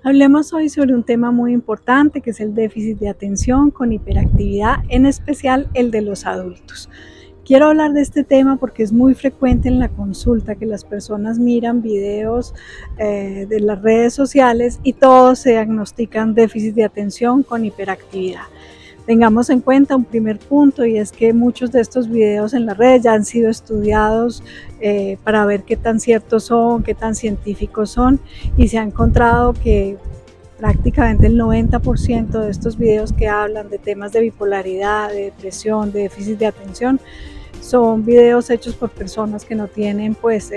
Hablemos hoy sobre un tema muy importante que es el déficit de atención con hiperactividad, en especial el de los adultos. Quiero hablar de este tema porque es muy frecuente en la consulta que las personas miran videos de las redes sociales y todos se diagnostican déficit de atención con hiperactividad. Tengamos en cuenta un primer punto, y es que muchos de estos videos en las redes ya han sido estudiados para ver qué tan ciertos son, qué tan científicos son, y se ha encontrado que prácticamente el 90% de estos videos que hablan de temas de bipolaridad, de depresión, de déficit de atención, son videos hechos por personas que no tienen pues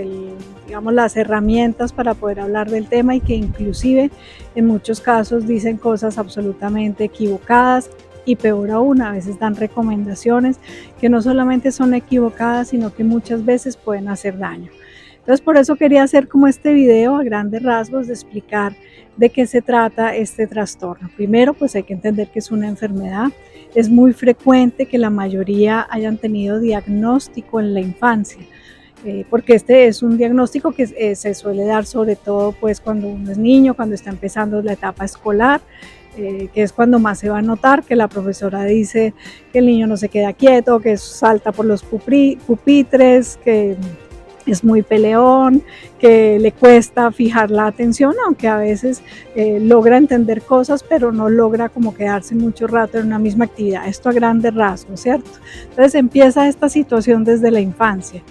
las herramientas para poder hablar del tema, y que inclusive en muchos casos dicen cosas absolutamente equivocadas, y peor aún, a veces dan recomendaciones que no solamente son equivocadas, sino que muchas veces pueden hacer daño. Entonces, por eso quería hacer como este video a grandes rasgos de explicar de qué se trata este trastorno. Primero, pues hay que entender que es una enfermedad. Es muy frecuente que la mayoría hayan tenido diagnóstico en la infancia, porque este es un diagnóstico que se suele dar sobre todo pues cuando uno es niño, cuando está empezando la etapa escolar, que es cuando más se va a notar que la profesora dice que el niño no se queda quieto, que salta por los pupitres, que es muy peleón, que le cuesta fijar la atención, aunque a veces logra entender cosas, pero no logra como quedarse mucho rato en una misma actividad. Esto a grandes rasgos, ¿cierto? Entonces empieza esta situación desde la infancia.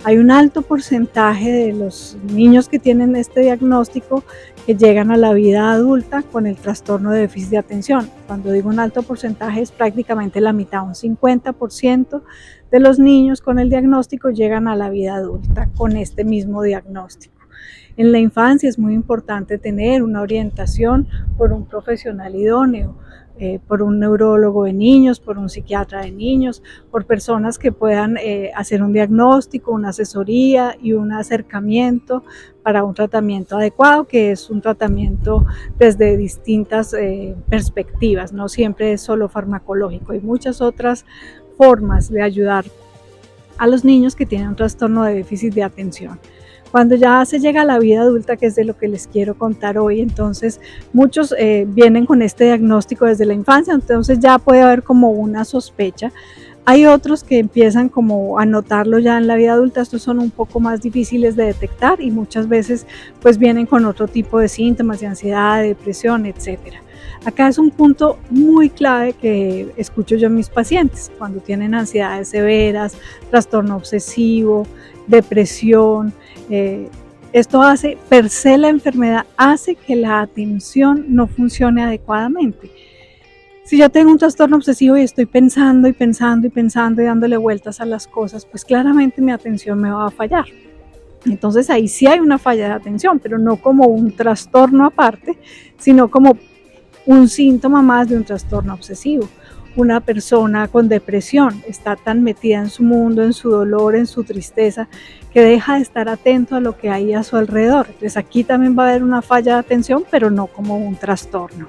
Hay un alto porcentaje de los niños que tienen este diagnóstico que llegan a la vida adulta con el trastorno de déficit de atención. Cuando digo un alto porcentaje, es prácticamente la mitad, un 50% de los niños con el diagnóstico llegan a la vida adulta con este mismo diagnóstico. En la infancia es muy importante tener una orientación por un profesional idóneo, por un neurólogo de niños, por un psiquiatra de niños, por personas que puedan hacer un diagnóstico, una asesoría y un acercamiento para un tratamiento adecuado, que es un tratamiento desde distintas perspectivas, no siempre es solo farmacológico. Hay muchas otras formas de ayudar a los niños que tienen un trastorno de déficit de atención. Cuando ya se llega a la vida adulta, que es de lo que les quiero contar hoy, entonces muchos vienen con este diagnóstico desde la infancia, entonces ya puede haber como una sospecha. Hay otros que empiezan como a notarlo ya en la vida adulta. Estos son un poco más difíciles de detectar y muchas veces pues vienen con otro tipo de síntomas de ansiedad, de depresión, etcétera. Acá es un punto muy clave que escucho yo en mis pacientes cuando tienen ansiedades severas, trastorno obsesivo, depresión. Esto hace, per se la enfermedad hace que la atención no funcione adecuadamente. Si yo tengo un trastorno obsesivo y estoy pensando y pensando y pensando y dándole vueltas a las cosas, pues claramente mi atención me va a fallar. Entonces ahí sí hay una falla de atención, pero no como un trastorno aparte, sino como un síntoma más de un trastorno obsesivo. Una persona con depresión está tan metida en su mundo, en su dolor, en su tristeza, que deja de estar atento a lo que hay a su alrededor. Entonces aquí también va a haber una falla de atención, pero no como un trastorno.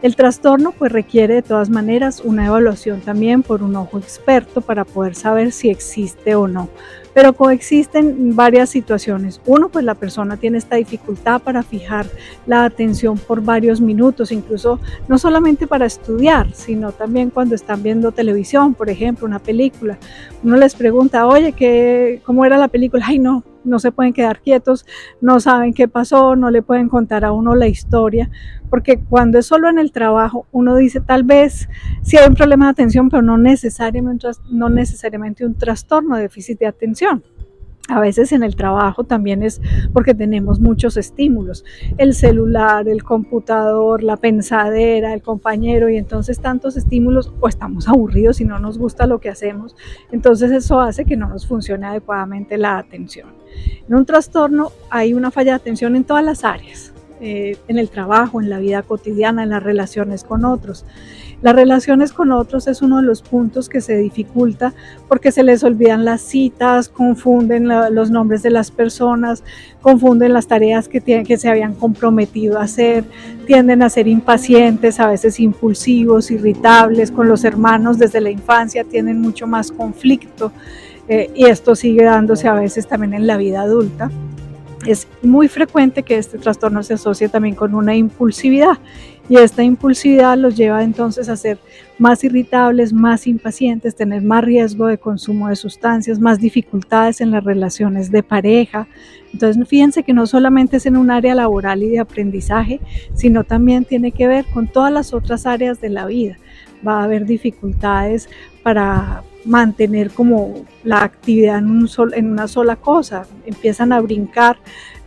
El trastorno pues requiere de todas maneras una evaluación también por un ojo experto para poder saber si existe o no. Pero coexisten varias situaciones. Uno, pues la persona tiene esta dificultad para fijar la atención por varios minutos, incluso no solamente para estudiar, sino también cuando están viendo televisión, por ejemplo, una película. Uno les pregunta, oye, ¿cómo era la película? Ay, no se pueden quedar quietos, no saben qué pasó, no le pueden contar a uno la historia, porque cuando es solo en el trabajo, uno dice tal vez sí hay un problema de atención, pero no necesariamente un trastorno de déficit de atención. A veces en el trabajo también es porque tenemos muchos estímulos, el celular, el computador, la pensadera, el compañero, y entonces tantos estímulos, o estamos aburridos y no nos gusta lo que hacemos, entonces eso hace que no nos funcione adecuadamente la atención. En un trastorno hay una falla de atención en todas las áreas, en el trabajo, en la vida cotidiana, en las relaciones con otros. Las relaciones con otros es uno de los puntos que se dificulta porque se les olvidan las citas, confunden los nombres de las personas, confunden las tareas que se habían comprometido a hacer, tienden a ser impacientes, a veces impulsivos, irritables. Con los hermanos desde la infancia tienen mucho más conflicto, y esto sigue dándose a veces también en la vida adulta. Es muy frecuente que este trastorno se asocie también con una impulsividad, y esta impulsividad los lleva entonces a ser más irritables, más impacientes, tener más riesgo de consumo de sustancias, más dificultades en las relaciones de pareja. Entonces fíjense que no solamente es en un área laboral y de aprendizaje, sino también tiene que ver con todas las otras áreas de la vida. Va a haber dificultades para mantener como la actividad en una sola cosa, empiezan a brincar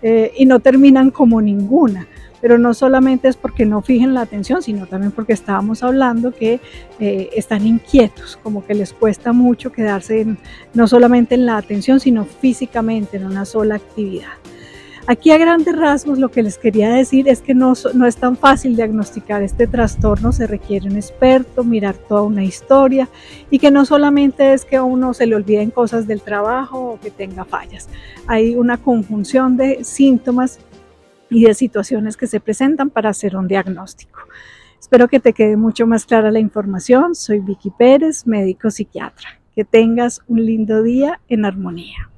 y no terminan como ninguna. Pero no solamente es porque no fijen la atención, sino también porque estábamos hablando que están inquietos, como que les cuesta mucho quedarse no solamente en la atención, sino físicamente en una sola actividad. Aquí a grandes rasgos lo que les quería decir es que no es tan fácil diagnosticar este trastorno, se requiere un experto, mirar toda una historia, y que no solamente es que a uno se le olviden cosas del trabajo o que tenga fallas. Hay una conjunción de síntomas y de situaciones que se presentan para hacer un diagnóstico. Espero que te quede mucho más clara la información. Soy Vicky Pérez, médico psiquiatra. Que tengas un lindo día en armonía.